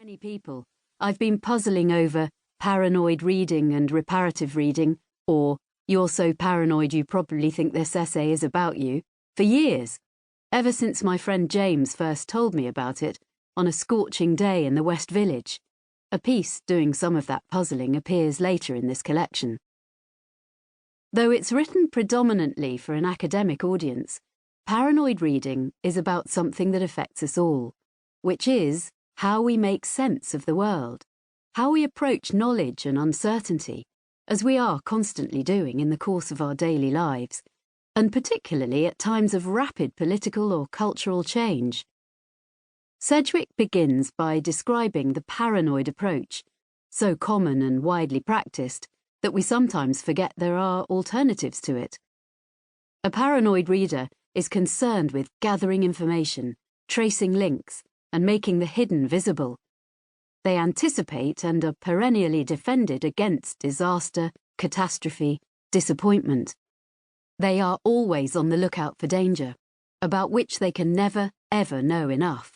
Many people, I've been puzzling over paranoid reading and reparative reading, or you're so paranoid you probably think this essay is about you, for years, ever since my friend James first told me about it on a scorching day in the West Village. A piece doing some of that puzzling appears later in this collection. Though it's written predominantly for an academic audience, paranoid reading is about something that affects us all, which is how we make sense of the world, how we approach knowledge and uncertainty, as we are constantly doing in the course of our daily lives, and particularly at times of rapid political or cultural change. Sedgwick begins by describing the paranoid approach, so common and widely practiced that we sometimes forget there are alternatives to it. A paranoid reader is concerned with gathering information, tracing links, and making the hidden visible. They anticipate and are perennially defended against disaster, catastrophe, disappointment. They are always on the lookout for danger, about which they can never, ever know enough.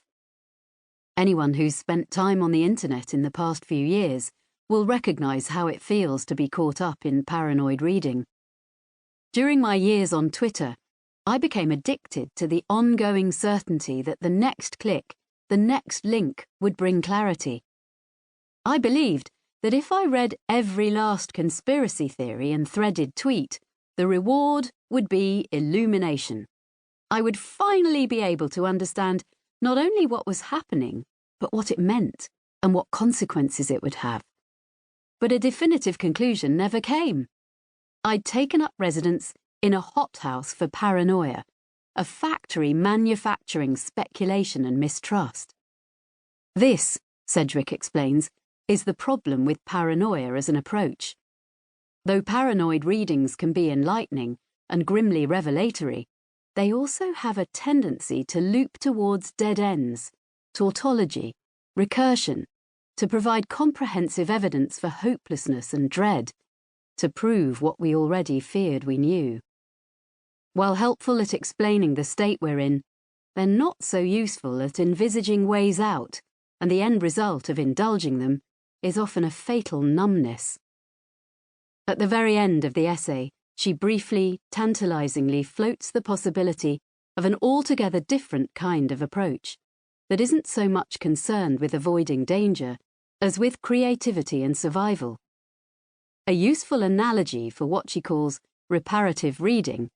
Anyone who's spent time on the internet in the past few years will recognise how it feels to be caught up in paranoid reading. During my years on Twitter, I became addicted to the ongoing certainty that the next click, the next link would bring clarity. I believed that if I read every last conspiracy theory and threaded tweet, the reward would be illumination. I would finally be able to understand not only what was happening, but what it meant and what consequences it would have. But a definitive conclusion never came. I'd taken up residence in a hothouse for paranoia, a factory manufacturing speculation and mistrust. This, Sedgwick explains, is the problem with paranoia as an approach. Though paranoid readings can be enlightening and grimly revelatory, they also have a tendency to loop towards dead ends, tautology, recursion, to provide comprehensive evidence for hopelessness and dread, to prove what we already feared we knew. While helpful at explaining the state we're in, they're not so useful at envisaging ways out, and the end result of indulging them is often a fatal numbness. At the very end of the essay, she briefly, tantalizingly floats the possibility of an altogether different kind of approach that isn't so much concerned with avoiding danger as with creativity and survival. A useful analogy for what she calls reparative reading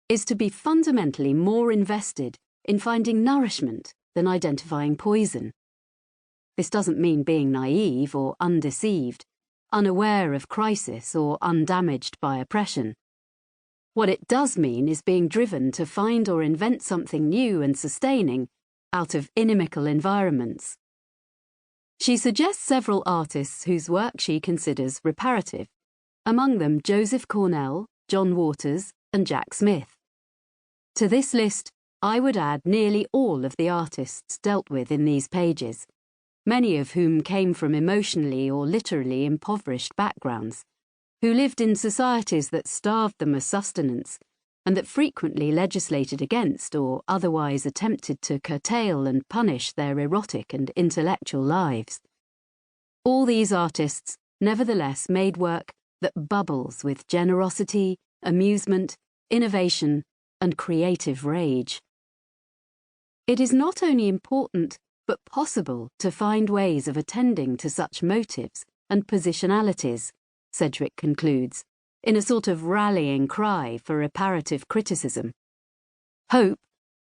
is to be fundamentally more invested in finding nourishment than identifying poison. This doesn't mean being naive or undeceived, unaware of crisis or undamaged by oppression. What it does mean is being driven to find or invent something new and sustaining out of inimical environments. She suggests several artists whose work she considers reparative, among them Joseph Cornell, John Waters, and Jack Smith. To this list, I would add nearly all of the artists dealt with in these pages, many of whom came from emotionally or literally impoverished backgrounds, who lived in societies that starved them of sustenance and that frequently legislated against or otherwise attempted to curtail and punish their erotic and intellectual lives. All these artists, nevertheless, made work that bubbles with generosity, amusement, innovation, and creative rage. It is not only important but possible to find ways of attending to such motives and positionalities, Sedgwick concludes, in a sort of rallying cry for reparative criticism. Hope,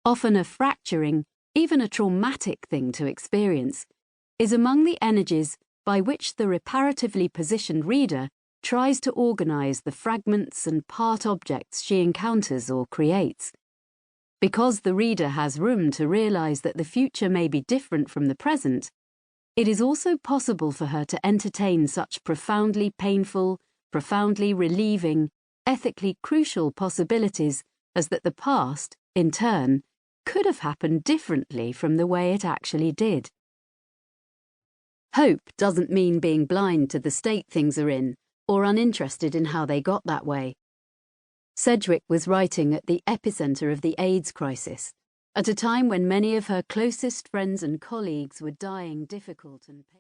often a fracturing, even a traumatic thing to experience, is among the energies by which the reparatively positioned reader tries to organise the fragments and part objects she encounters or creates. Because the reader has room to realise that the future may be different from the present, it is also possible for her to entertain such profoundly painful, profoundly relieving, ethically crucial possibilities as that the past, in turn, could have happened differently from the way it actually did. Hope doesn't mean being blind to the state things are in, or uninterested in how they got that way. Sedgwick was writing at the epicentre of the AIDS crisis, at a time when many of her closest friends and colleagues were dying difficult and painful.